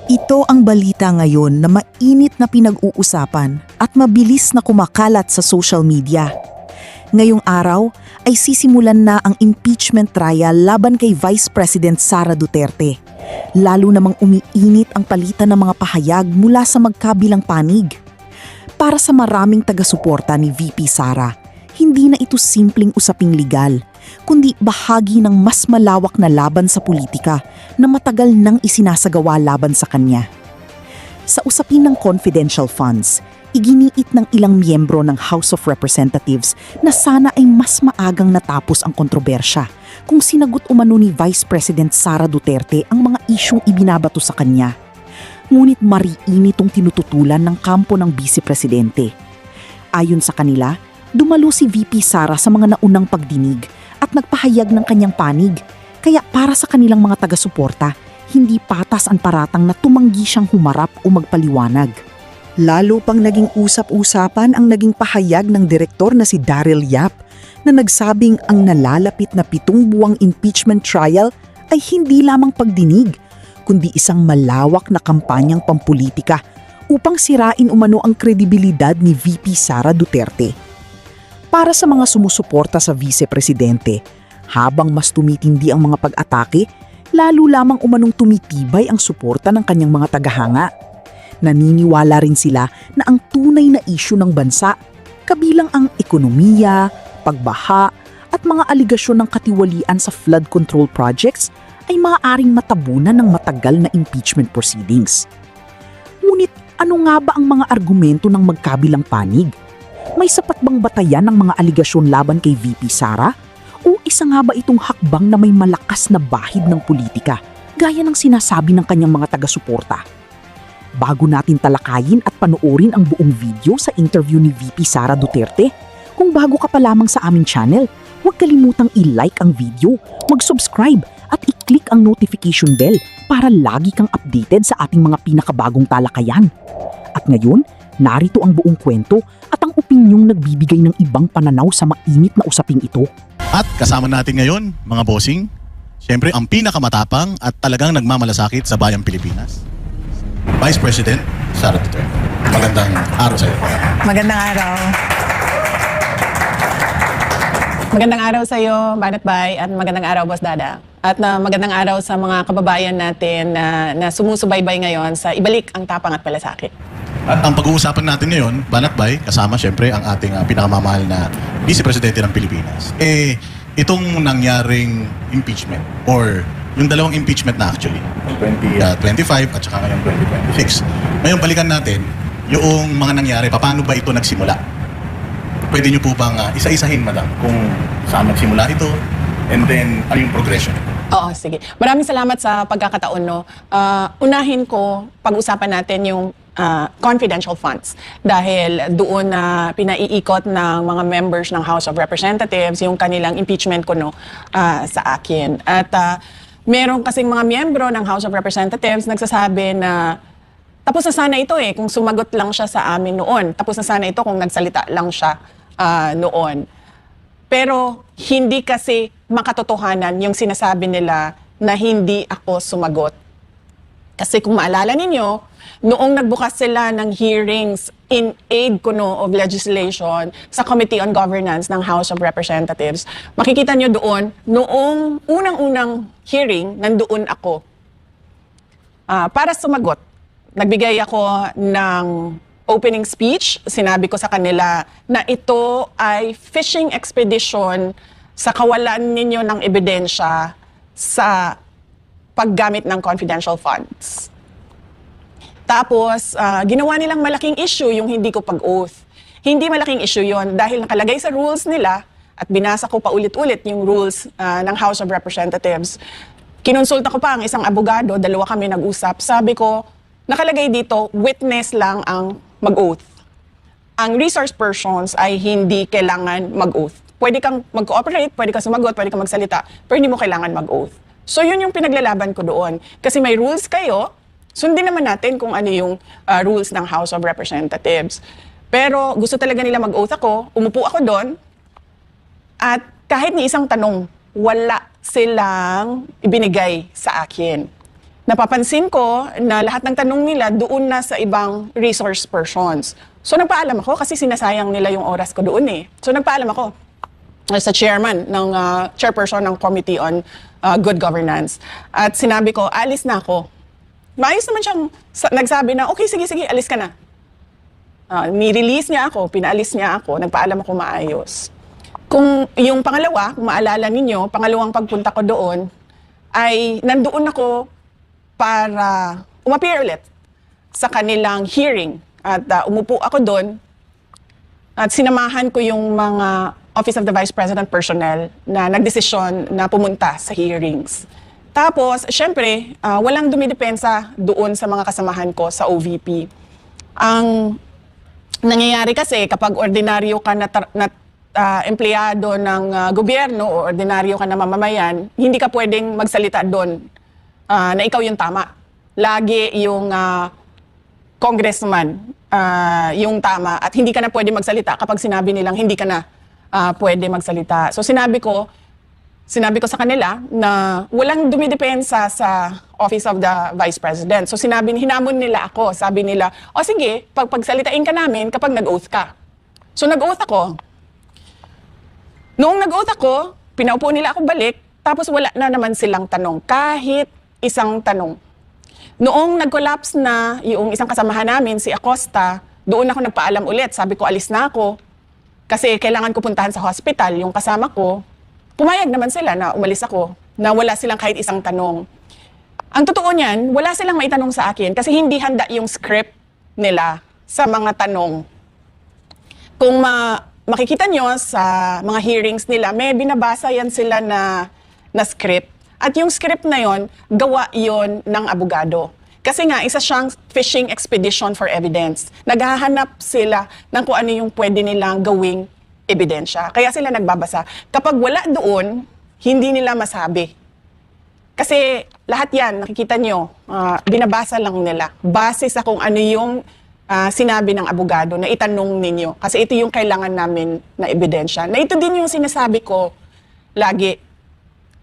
Ito ang balita ngayon na mainit na pinag-uusapan at mabilis na kumakalat sa social media. Ngayong araw ay sisimulan na ang impeachment trial laban kay Vice President Sara Duterte. Lalo namang umiinit ang palitan ng mga pahayag mula sa magkabilang panig. Para sa maraming taga-suporta ni VP Sara, hindi na ito simpleng usaping legal, kundi bahagi ng mas malawak na laban sa politika na matagal nang isinasagawa laban sa kanya. Sa usapin ng confidential funds, iginiit ng ilang miyembro ng House of Representatives na sana ay mas maagang natapos ang kontrobersya kung sinagot umano ni Vice President Sara Duterte ang mga isyung ibinabato sa kanya. Ngunit mariin itong tinututulan ng kampo ng Vice Presidente. Ayon sa kanila, dumalo si VP Sara sa mga naunang pagdinig at nagpahayag ng kanyang panig. Kaya para sa kanilang mga taga-suporta, hindi patas ang paratang na tumanggi siyang humarap o magpaliwanag. Lalo pang naging usap-usapan ang naging pahayag ng direktor na si Daryl Yap na nagsabing ang nalalapit na 7 buwang impeachment trial ay hindi lamang pagdinig, kundi isang malawak na kampanyang pampulitika upang sirain umano ang kredibilidad ni VP Sara Duterte. Para sa mga sumusuporta sa Vice Presidente, habang mas tumitindi ang mga pag-atake, lalo lamang umanong tumitibay ang suporta ng kanyang mga tagahanga. Naniniwala rin sila na ang tunay na isyu ng bansa, kabilang ang ekonomiya, pagbaha, at mga aligasyon ng katiwalian sa flood control projects ay maaaring matabunan ng matagal na impeachment proceedings. Ngunit ano nga ba ang mga argumento ng magkabilang panig? May sapat bang batayan ng mga aligasyon laban kay VP Sara? O isa nga ba itong hakbang na may malakas na bahid ng politika, gaya ng sinasabi ng kanyang mga taga-suporta? Bago natin talakayin at panoorin ang buong video sa interview ni VP Sara Duterte, kung bago ka pa lamang sa aming channel, huwag kalimutang i-like ang video, mag-subscribe at i-click ang notification bell para lagi kang updated sa ating mga pinakabagong talakayan. At ngayon, narito ang buong kwento at ang opinyong nagbibigay ng ibang pananaw sa mainit na usaping ito. At kasama natin ngayon, mga bossing, siyempre ang pinakamatapang at talagang nagmamalasakit sa bayang Pilipinas, Vice President Sara Duterte. Magandang araw sa iyo. Magandang araw. Magandang araw sa iyo, Banat Bay, at magandang araw, Boss Dada. At magandang araw sa mga kababayan natin na sumusubaybay ngayon sa Ibalik ang Tapang at Malasakit. At ang pag-uusapan natin ngayon, Banat Bay, kasama siyempre ang ating pinakamamahal na Vice Presidente ng Pilipinas. Itong nangyaring impeachment or yung dalawang impeachment na actually, 2025 at saka ngayon 2026. Ngayon balikan natin yung mga nangyari, paano ba ito nagsimula? Pwede niyo po bang isa-isahin, madam, kung saan nagsimula ito and then ano yung progression? Oo, sige. Maraming salamat sa pagkakataon, no. Unahin ko, pag-usapan natin yung confidential funds dahil doon na pinaiikot ng mga members ng House of Representatives yung kanilang impeachment ko, no, sa akin. At meron kasing mga miyembro ng House of Representatives nagsasabi na tapos na sana ito kung sumagot lang siya sa amin noon. Tapos na sana ito kung nagsalita lang siya noon. Pero hindi kasi makatotohanan yung sinasabi nila na hindi ako sumagot. Kasi kung maalala ninyo, noong nagbukas sila ng hearings in aid of legislation sa Committee on Governance ng House of Representatives, makikita nyo doon, noong unang-unang hearing, nandoon ako. Para sumagot, nagbigay ako ng opening speech. Sinabi ko sa kanila na ito ay fishing expedition sa kawalan ninyo ng ebidensya sa paggamit ng confidential funds. Tapos, ginawa nilang malaking issue yung hindi ko pag-oath. Hindi malaking issue yon dahil nakalagay sa rules nila at binasa ko pa ulit-ulit yung rules ng House of Representatives. Kinonsulta ko pa ang isang abogado, dalawa kami nag-usap. Sabi ko, nakalagay dito, witness lang ang mag-oath. Ang resource persons ay hindi kailangan mag-oath. Pwede kang mag-cooperate, pwede kang sumagot, pwede kang magsalita, pero hindi mo kailangan mag-oath. So yun yung pinaglalaban ko doon. Kasi may rules kayo, sundin naman natin kung ano yung rules ng House of Representatives. Pero gusto talaga nila mag-oath ako, umupo ako doon, at kahit ni isang tanong, wala silang ibinigay sa akin. napapansin ko na lahat ng tanong nila doon na sa ibang resource persons. So nagpaalam ako kasi sinasayang nila yung oras ko doon eh. So nagpaalam ako sa chairman ng chairperson ng Committee on Good Governance. At sinabi ko, alis na ako. Maayos naman siyang nagsabi na, okay, sige, alis ka na. Ni-release niya ako, pinaalis niya ako, nagpaalam ako maayos. Kung yung pangalawa, kung maalala ninyo, pangalawang pagpunta ko doon, ay nandoon ako para umappear ulit sa kanilang hearing. At umupo ako doon at sinamahan ko yung mga Office of the Vice President personnel na nagdesisyon na pumunta sa hearings. Tapos, syempre, walang dumidepensa doon sa mga kasamahan ko sa OVP. Ang nangyayari kasi kapag ordinaryo ka na empleyado ng gobyerno o ordinaryo ka na mamamayan, hindi ka pwedeng magsalita doon na ikaw yung tama. Lagi yung congressman yung tama at hindi ka na pwede magsalita kapag sinabi nilang hindi ka na pwede magsalita. So sinabi ko sa kanila na walang dumidepensa sa Office of the Vice President. So hinamon nila ako. Sabi nila, o sige, pagsalitain ka namin kapag nag-oath ka. So nag-oath ako. Noong nag-oath ako, pinaupo nila ako balik, tapos wala na naman silang tanong. Kahit isang tanong. Noong nag-collapse na yung isang kasamahan namin, si Acosta, doon ako nagpaalam ulit. Sabi ko, alis na ako. Kasi kailangan ko puntahan sa hospital yung kasama ko. Pumayag naman sila na umalis ako, na wala silang kahit isang tanong. Ang totoo niyan, wala silang maitanong sa akin kasi hindi handa yung script nila sa mga tanong. Kung makikita nyo sa mga hearings nila, may binabasa yan sila na script. At yung script na yon, gawa yon ng abogado. Kasi nga, isa siyang fishing expedition for evidence. Naghahanap sila ng kung ano yung pwede nilang gawing ebidensya. Kaya sila nagbabasa. Kapag wala doon, hindi nila masabi. Kasi lahat yan, nakikita nyo, binabasa lang nila. Base sa kung ano yung sinabi ng abogado na itanong ninyo. Kasi ito yung kailangan namin na ebidensya. Na ito din yung sinasabi ko lagi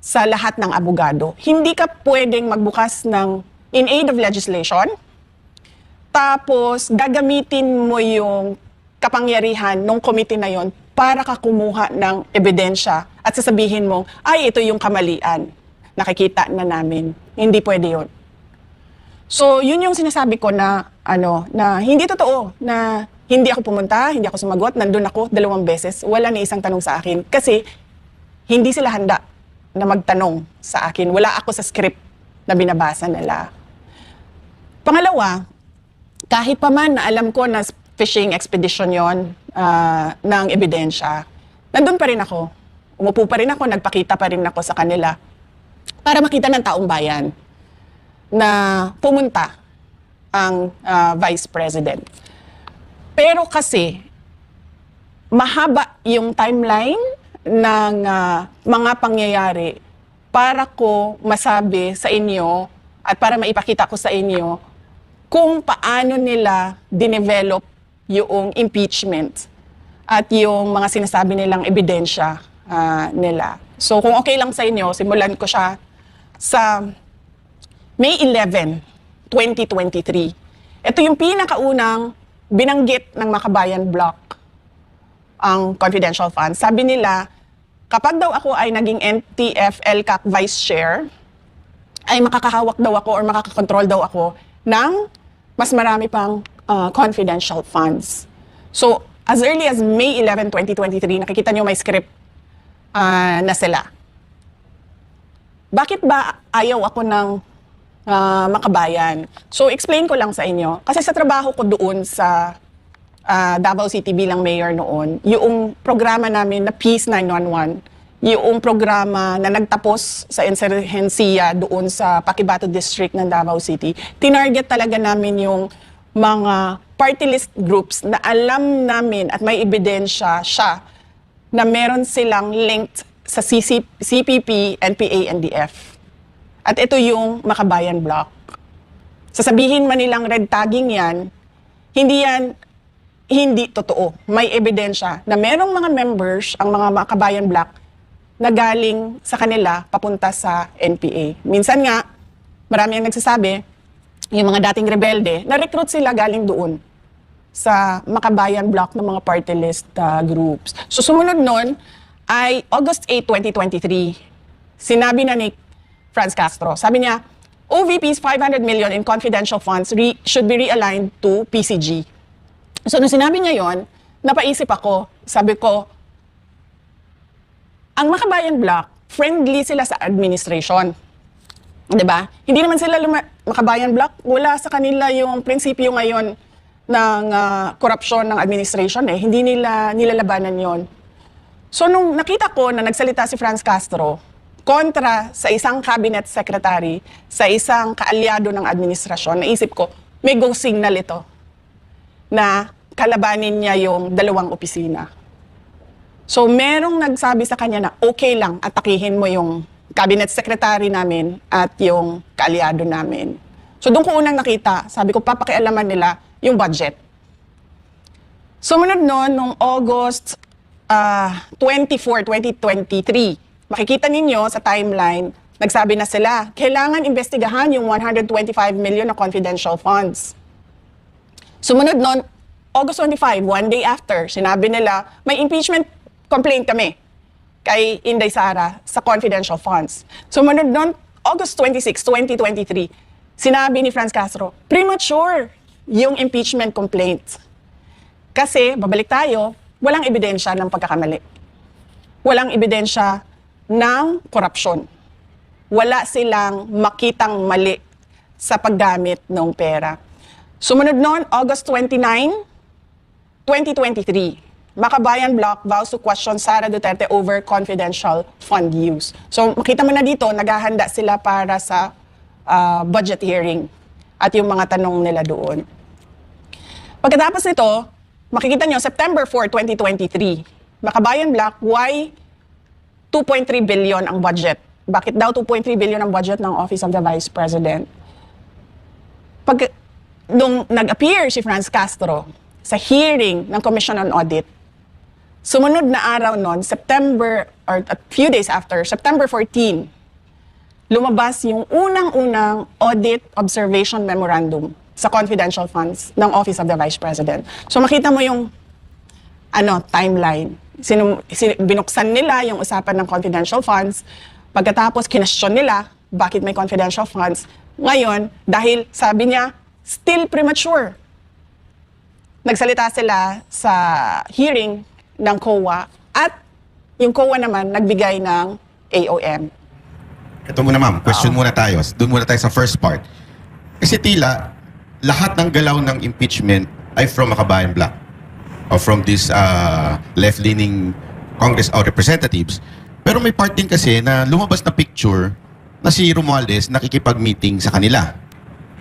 sa lahat ng abogado. Hindi ka pwedeng magbukas ng in aid of legislation, tapos gagamitin mo yung kapangyarihan ng committee na yon para ka kumuha ng ebidensya at sasabihin mo, ay, ito yung kamalian. Nakikita na namin. Hindi pwede yun. So, yun yung sinasabi ko na, na hindi totoo, na hindi ako pumunta, hindi ako sumagot, nandun ako 2 beses, wala ni isang tanong sa akin. Kasi, hindi sila handa na magtanong sa akin. Wala ako sa script na binabasa nila. Pangalawa, kahit pa man na alam ko na fishing expedition yon ng ebidensya, nandun pa rin ako. Umupo pa rin ako, nagpakita pa rin ako sa kanila para makita ng taong bayan na pumunta ang Vice President. Pero kasi, mahaba yung timeline ng mga pangyayari para ko masabi sa inyo at para maipakita ko sa inyo kung paano nila dinevelop yung impeachment at yung mga sinasabi nilang ebidensya nila. So kung okay lang sa inyo, simulan ko siya sa May 11, 2023. Ito yung pinakaunang binanggit ng Makabayan Bloc ang confidential funds. Sabi nila, kapag daw ako ay naging NTF-LCAC Vice Chair, ay makakahawak daw ako or makakakontrol daw ako ng mas marami pang confidential funds. So, as early as May 11, 2023, nakikita nyo may script na sila. Bakit ba ayaw ako ng Makabayan? So, explain ko lang sa inyo. Kasi sa trabaho ko doon sa Davao City bilang mayor noon, yung programa namin na Peace 911, yung programa na nagtapos sa insurhensiya doon sa Paquibato District ng Davao City, tinarget talaga namin yung mga party list groups na alam namin at may ebidensya siya na meron silang linked sa CPP, NPA, NDF. At ito yung Makabayan Bloc. Sasabihin man nilang red tagging yan, hindi totoo. May ebidensya na merong mga members, ang mga Makabayan Bloc, na galing sa kanila papunta sa NPA. Minsan nga, marami ang nagsasabi, yung mga dating rebelde, na-recruit sila galing doon sa Makabayan block ng mga party list groups. So sumunod nun ay August 8, 2023. Sinabi na ni Franz Castro, sabi niya, OVP's 500 million in confidential funds should be realigned to PCG. So nung sinabi niya yon, napaisip ako, sabi ko, ang Makabayan block, friendly sila sa administration. 'Di ba? Hindi naman sila Makabayan block, wala sa kanila yung prinsipyo ngayon ng korupsyon ng administration eh. Hindi nila nilalabanan yon. So nung nakita ko na nagsalita si Franz Castro kontra sa isang cabinet secretary, sa isang kaalyado ng administrasyon, naisip ko, may go signal ito na kalabanin niya yung dalawang opisina. So merong nagsabi sa kanya na okay lang atakihin mo yung cabinet secretary namin at yung kaalyado namin. So doon ko unang nakita, sabi ko papakialaman nila yung budget. Sumunod noon, nung August 24, 2023, makikita ninyo sa timeline, nagsabi na sila, kailangan investigahan yung 125 million na confidential funds. Sumunod noon, August 25, one day after, sinabi nila, may impeachment complaint kami kay Inday Sara sa confidential funds. Sumunod noon, August 26, 2023, sinabi ni Franz Castro, premature yung impeachment complaint. Kasi, babalik tayo, walang ebidensya ng pagkakamali. Walang ebidensya ng korupsyon. Wala silang makitang mali sa paggamit ng pera. Sumunod noon, August 29, 2023, Makabayan Block vows to question Sara Duterte over confidential fund use. So makita mo na dito, naghahanda sila para sa budget hearing at yung mga tanong nila doon. Pagkatapos nito, makikita nyo, September 4, 2023, Makabayan Block, why 2.3 billion ang budget? Bakit daw 2.3 billion ang budget ng Office of the Vice President? Nung nag-appear si Franz Castro sa hearing ng Commission on Audit, sumunod na araw nun, September, or a few days after, September 14, lumabas yung unang-unang Audit Observation Memorandum sa confidential funds ng Office of the Vice President. So makita mo yung timeline. Binuksan nila yung usapan ng confidential funds. Pagkatapos, kinestyon nila bakit may confidential funds. Ngayon, dahil sabi niya, still premature. Nagsalita sila sa hearing ng COA at yung COA naman nagbigay ng AOM. Ito muna ma'am, question muna tayo. Doon muna tayo sa first part. Kasi tila, lahat ng galaw ng impeachment ay from Makabayan Block or from this left-leaning Congress or representatives. Pero may part din kasi na lumabas na picture na si Romualdez nakikipag-meeting sa kanila.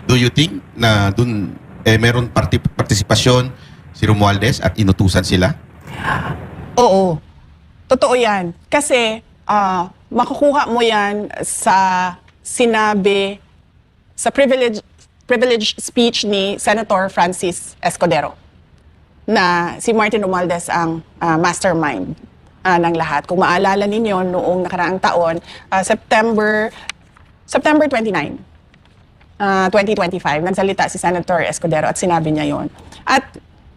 Do you think na doon meron partisipasyon si Romualdez at inutusan sila? Oo. Totoo yan. Kasi makukuha mo yan sa sinabi sa privilege speech ni Senator Francis Escudero na si Martin Romualdez ang mastermind ng lahat. Kung maalala ninyo, noong nakaraang taon, September 29, 2025, nagsalita si Senator Escudero at sinabi niya yon. At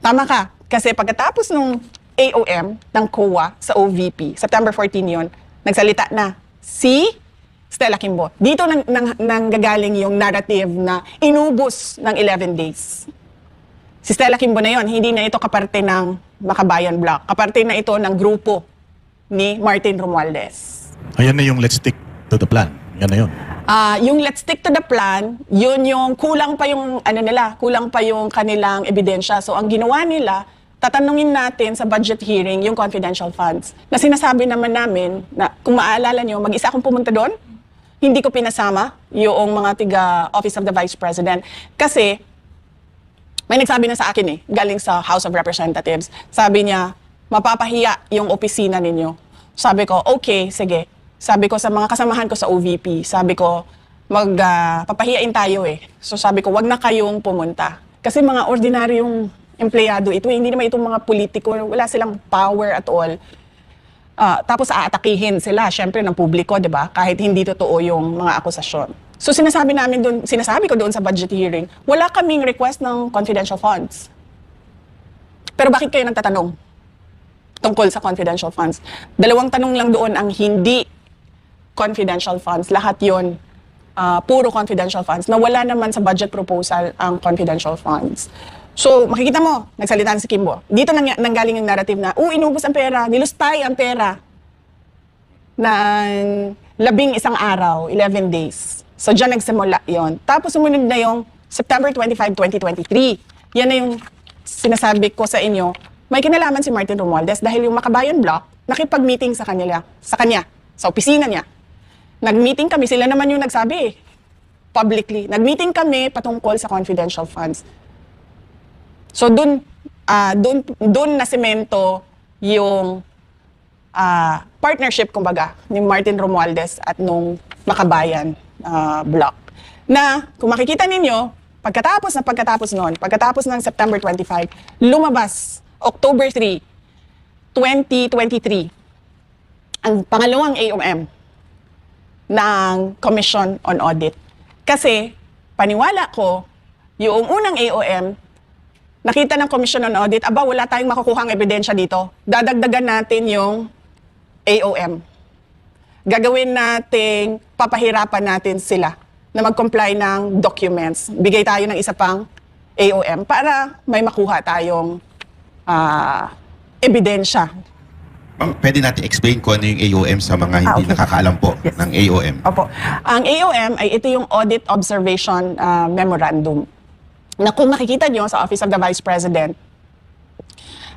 tama ka, kasi pagkatapos nung AOM ng COA sa OVP, September 14 yon, nagsalita na si Stella Kimbo. Dito nanggagaling yung narrative na inubos ng 11 days. Si Stella Kimbo na yon, hindi na ito kaparte ng Makabayan Block. Kaparte na ito ng grupo ni Martin Romualdez. Ayan na yung let's stick to the plan. Yan na yun. Yung let's stick to the plan, yun yung kulang pa yung kulang pa yung kanilang ebidensya. So ang ginawa nila, tatanungin natin sa budget hearing yung confidential funds. Na sinasabi naman namin na kung maaalala nyo, mag-isa akong pumunta doon, hindi ko pinasama yung mga tiga Office of the Vice President. Kasi may nagsabi na sa akin galing sa House of Representatives. Sabi niya, mapapahiya yung opisina ninyo. Sabi ko, okay, sige. Sabi ko sa mga kasamahan ko sa OVP, sabi ko, papahiyain tayo So sabi ko, wag na kayong pumunta. Kasi mga ordinaryong empleyado ito, hindi naman itong mga politiko, wala silang power at all. Tapos aatakihin sila, syempre, ng publiko, di ba? Kahit hindi totoo yung mga akusasyon. So sinasabi ko doon sa budget hearing, wala kaming request ng confidential funds. Pero bakit kayo nagtatanong tungkol sa confidential funds? 2 tanong lang doon ang hindi confidential funds. Lahat yon puro confidential funds na wala naman sa budget proposal ang confidential funds. So makikita mo, nagsalita si Kimbo. Dito nanggaling yung narrative na, inubos ang pera, nilustay ang pera ng 11 araw, 11 days. So, dyan nagsimula yon. Tapos, sumunod na yung September 25, 2023. Yan na yung sinasabi ko sa inyo. May kinalaman si Martin Romualdez dahil yung Makabayan Block, nakipag-meeting sa kanya, sa opisina niya. Nag-meeting kami, sila naman yung nagsabi publicly. Nag-meeting kami patungkol sa confidential funds. So, dun na semento yung partnership, kumbaga, ni Martin Romualdez at nung Makabayan Block. Na, kung makikita ninyo, pagkatapos ng September 25, lumabas, October 3, 2023, ang pangalawang AOM ng Commission on Audit. Kasi, paniwala ko, yung unang AOM, nakita ng Commission on Audit, wala tayong makukuhang ebidensya dito. Dadagdagan natin yung AOM. Gagawin nating, papahirapan natin sila na mag-comply ng documents. Bigay tayo ng isa pang AOM para may makuha tayong ebidensya. Ma'am, pwede natin explain kung ano yung AOM sa mga hindi Okay. nakakaalam po Yes. ng AOM. Opo. Ang AOM ay ito yung Audit Observation Memorandum. Na kung makikita nyo sa Office of the Vice President,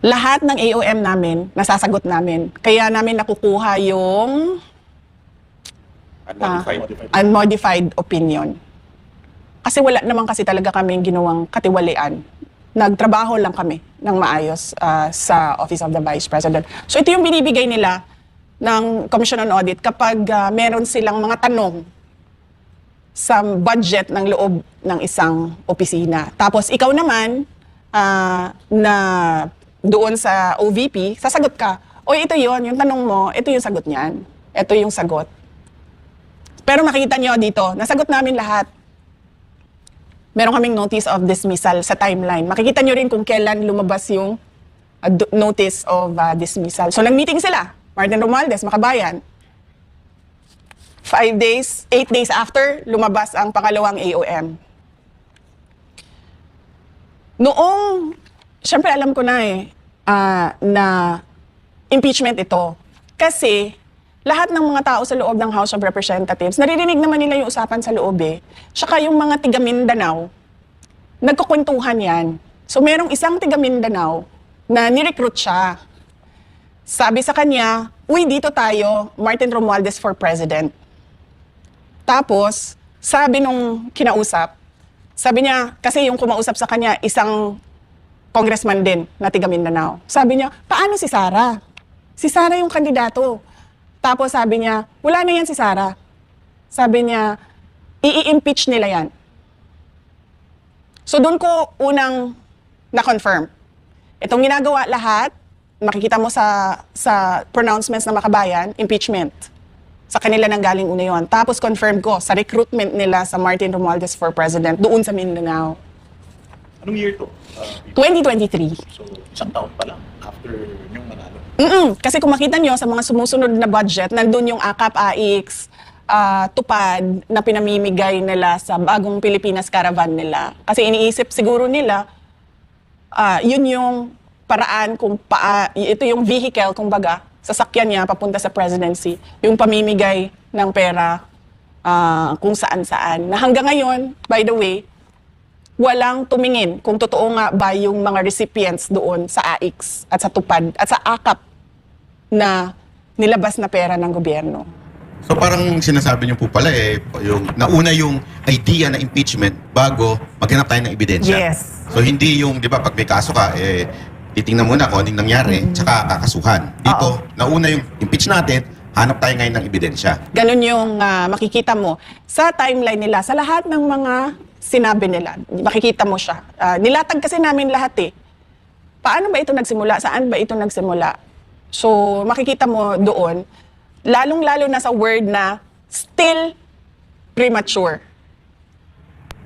lahat ng AOM namin, nasasagot namin. Kaya namin nakukuha yung unmodified opinion. Kasi wala naman kasi talaga kaming ginawang katiwalian. Nagtrabaho lang kami ng maayos sa Office of the Vice President. So ito yung binibigay nila ng Commission on Audit kapag meron silang mga tanong sa budget ng loob ng isang opisina. Tapos ikaw naman na doon sa OVP, sasagot ka, ito yon, yung tanong mo, ito yung sagot niyan. Ito yung sagot. Pero makikita nyo dito, nasagot namin lahat. Meron kaming notice of dismissal sa timeline. Makikita nyo rin kung kailan lumabas yung notice of dismissal. So nag-meeting sila, Martin Romualdez, Makabayan. 8 days after, lumabas ang pangalawang AOM. Noong, syempre alam ko na na impeachment ito. Kasi, lahat ng mga tao sa loob ng House of Representatives, naririnig naman nila yung usapan sa loob Tsaka yung mga tiga Mindanao, nagkukwentuhan yan. So merong isang tiga Mindanao na nirecruit siya. Sabi sa kanya, dito tayo, Martin Romualdez for President. Tapos, sabi nung kinausap, sabi niya, kasi yung kumausap sa kanya, isang congressman din na tiga Mindanao. Sabi niya, paano si Sara? Si Sara yung kandidato. Tapos sabi niya, wala na yan si Sara. Sabi niya, i-impeach nila yan. So doon ko unang na-confirm. Itong ginagawa lahat, makikita mo sa pronouncements ng Makabayan, impeachment. Sa kanila nang galing una yun. Tapos confirm ko sa recruitment nila sa Martin Romualdez for President doon sa Mindanao. Anong year to? 2023. So, isang taon pa lang after yung manalo. Kasi kung makita nyo sa mga sumusunod na budget, nandun yung AKAP, AIX, tupad na pinamimigay nila sa bagong Pilipinas caravan nila. Kasi iniisip siguro nila, yun yung paraan kung ito yung vehicle, kumbaga, sasakyan niya papunta sa presidency, yung pamimigay ng pera kung saan-saan. Na hanggang ngayon, by the way, walang tumingin kung totoo nga ba yung mga recipients doon sa AIX at sa tupad at sa AKAP na nilabas na pera ng gobyerno. So parang sinasabi niyo po pala yung nauna yung idea na impeachment bago maghanap tayo ng ebidensya. Yes. So hindi yung, di ba, pag may kaso ka, titingnan muna kung anong nangyari, tsaka kakasuhan. Dito, nauna yung impeach natin, hanap tayo ngayon ng ebidensya. Ganun yung makikita mo sa timeline nila, sa lahat ng mga sinabi nila. Makikita mo siya. Nilatag kasi namin lahat Paano ba ito nagsimula? Saan ba ito nagsimula? So, makikita mo doon, lalong-lalo na sa word na still premature.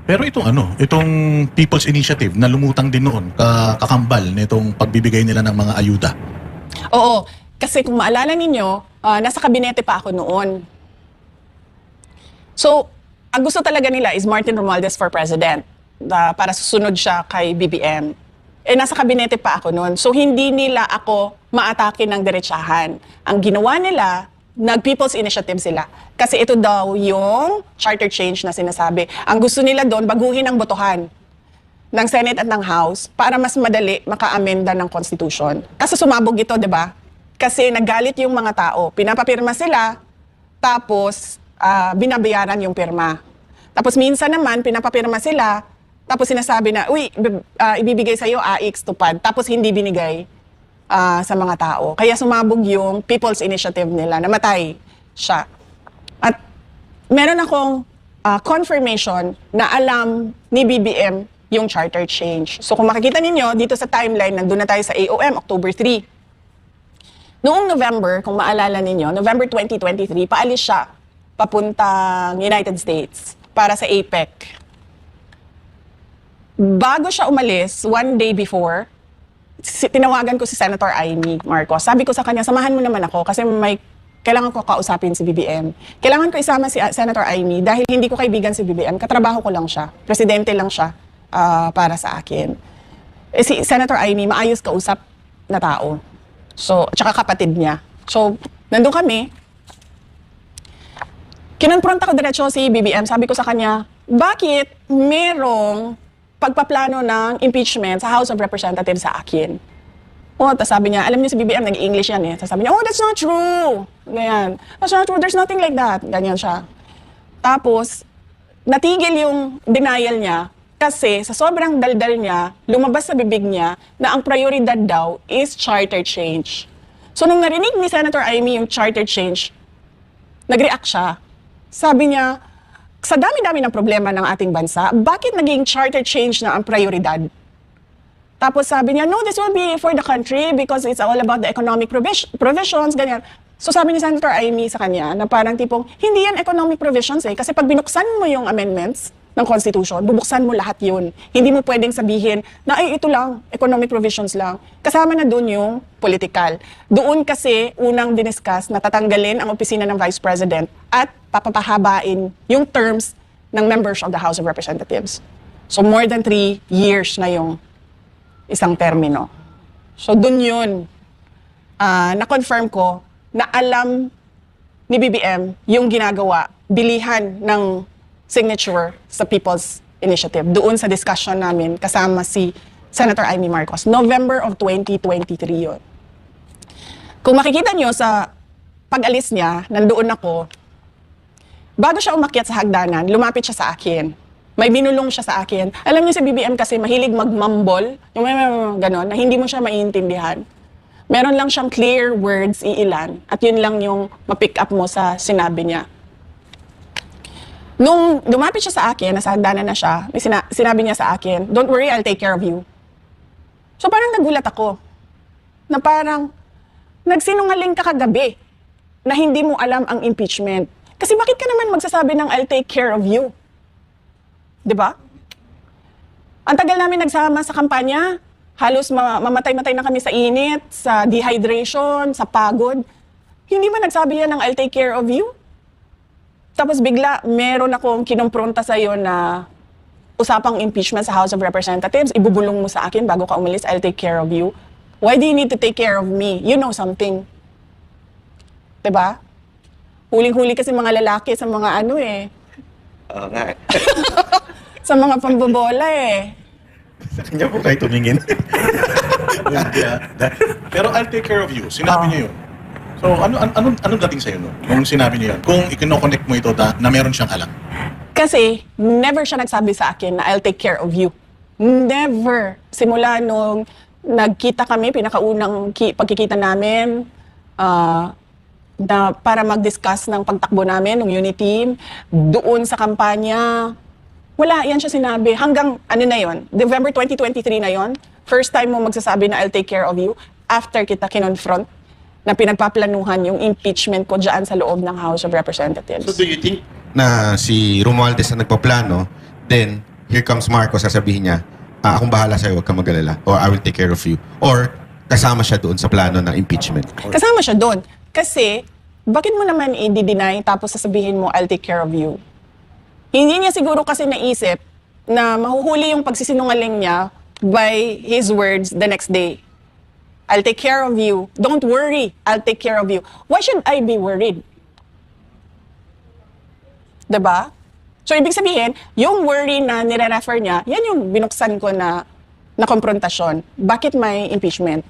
Pero itong People's Initiative na lumutang din noon, kakambal nitong pagbibigay nila ng mga ayuda. Oo, kasi kung maalala ninyo, nasa kabinete pa ako noon. So, ang gusto talaga nila is Martin Romualdez for president para susunod siya kay BBM. Nasa kabinete pa ako noon. So, hindi nila ako maatake ng diretsahan. Ang ginawa nila, nag-People's Initiative sila. Kasi ito daw yung charter change na sinasabi. Ang gusto nila doon, baguhin ang botohan ng Senate at ng House para mas madali maka-amenda ng Constitution. Kasi sumabog ito, di ba? Kasi naggalit yung mga tao. Pinapapirma sila, tapos binabayaran yung pirma. Tapos minsan naman, pinapapirma sila, tapos sinasabi na, uy, ibibigay sa'yo AX tupad. Tapos hindi binigay sa mga tao. Kaya sumabog yung People's Initiative nila, namatay siya. At meron akong confirmation na alam ni BBM yung charter change. So kung makikita ninyo, dito sa timeline, nandun na tayo sa AOM, October 3. Noong November, kung maalala ninyo, November 2023, paalis siya papuntang United States para sa APEC. Bago siya umalis, one day before, tinawagan ko si Senator Amy Marcos. Sabi ko sa kanya, samahan mo naman ako kasi kailangan ko kausapin si BBM. Kailangan ko isama si Senator Amy dahil hindi ko kaibigan si BBM. Katrabaho ko lang siya. Presidente lang siya para sa akin. Si Senator Amy, maayos kausap na tao. So, tsaka kapatid niya. So, nandun kami. Kinonfront ako diretso si BBM. Sabi ko sa kanya, bakit merong pagpaplano ng impeachment sa House of Representatives sa akin? Tapos sabi niya, alam niyo si BBM, nag-English yan eh. Sabi niya, that's not true. Ganyan. That's not true, there's nothing like that. Ganyan siya. Tapos, natigil yung denial niya kasi sa sobrang daldal niya, lumabas sa bibig niya na ang prioridad daw is charter change. So, nung narinig ni Senator Amy yung charter change, nag-react siya. Sabi niya, sa dami-dami ng problema ng ating bansa, bakit naging charter change na ang prioridad? Tapos sabi niya, no, this will be for the country because it's all about the economic provisions, ganyan. So sabi ni Senator Amy sa kanya na parang tipong, hindi yan economic provisions eh. Kasi pag binuksan mo yung amendments ng Constitution, bubuksan mo lahat yun. Hindi mo pwedeng sabihin na, ay, ito lang, economic provisions lang. Kasama na doon yung political. Doon kasi unang diniscuss na tatanggalin ang opisina ng Vice President at papapahabain yung terms ng members of the House of Representatives. So more than 3 years na yung isang termino. So dun yun, na-confirm ko na alam ni BBM yung ginagawa, bilihan ng signature sa People's Initiative. Doon sa discussion namin kasama si Senator Amy Marcos. November of 2023 yun. Kung makikita nyo sa pag-alis niya, nandoon ako, bago siya umakyat sa hagdanan, lumapit siya sa akin. May binulong siya sa akin. Alam niyo si BBM kasi mahilig mag-mumble, yung may ganon, na hindi mo siya maiintindihan. Meron lang siyang clear words, iilan, at yun lang yung ma-pick up mo sa sinabi niya. Nung lumapit siya sa akin, nasa hagdanan na siya, may sinabi niya sa akin, don't worry, I'll take care of you. So parang nagulat ako, na parang nagsinungaling ka kagabi na hindi mo alam ang impeachment. Kasi bakit ka naman magsasabi ng I'll take care of you? 'Di ba? Ang tagal namin nagsama sa kampanya, halos mamatay-matay na kami sa init, sa dehydration, sa pagod. Hindi man nagsabi yan ng I'll take care of you? Tapos bigla, meron akong kinumpronta sa'yo na usapang impeachment sa House of Representatives, ibubulong mo sa akin bago ka umalis, I'll take care of you. Why do you need to take care of me? You know something. 'Di ba? Huling-huli kasi mga lalaki sa mga ano eh. Oo nga. Sa mga pambobola eh. Sa kanya po kayo tumingin. Pero I'll take care of you. Sinabi niya yun. So, anong dating sa'yo no? Nung sinabi niya yun? Kung i-connect mo ito na meron siyang alam. Kasi never siya nagsabi sa akin na I'll take care of you. Never. Simula nung nagkita kami, pinakaunang pagkikita namin, na para mag-discuss ng pagtakbo namin, ng unit team, doon sa kampanya, wala, yan siya sinabi. Hanggang, ano na yon, November 2023 na yon, first time mo magsasabi na I'll take care of you, after kita kinonfront, na pinagpaplanuhan yung impeachment ko dyan sa loob ng House of Representatives. So do you think na si Romualdez na nagpaplano, then here comes Marcos, sasabihin niya, akong bahala sa'yo, huwag kang mag-alala. Or I will take care of you. Or kasama siya doon sa plano ng impeachment. Kasama siya doon. Kasi, bakit mo naman i-deny tapos sasabihin mo, I'll take care of you? Hindi niya siguro kasi naisip na mahuhuli yung pagsisinungaling niya by his words the next day. I'll take care of you. Don't worry, I'll take care of you. Why should I be worried? Diba? So, ibig sabihin, yung worry na nire-refer niya, yan yung binuksan ko na konfrontasyon. Bakit may impeachment?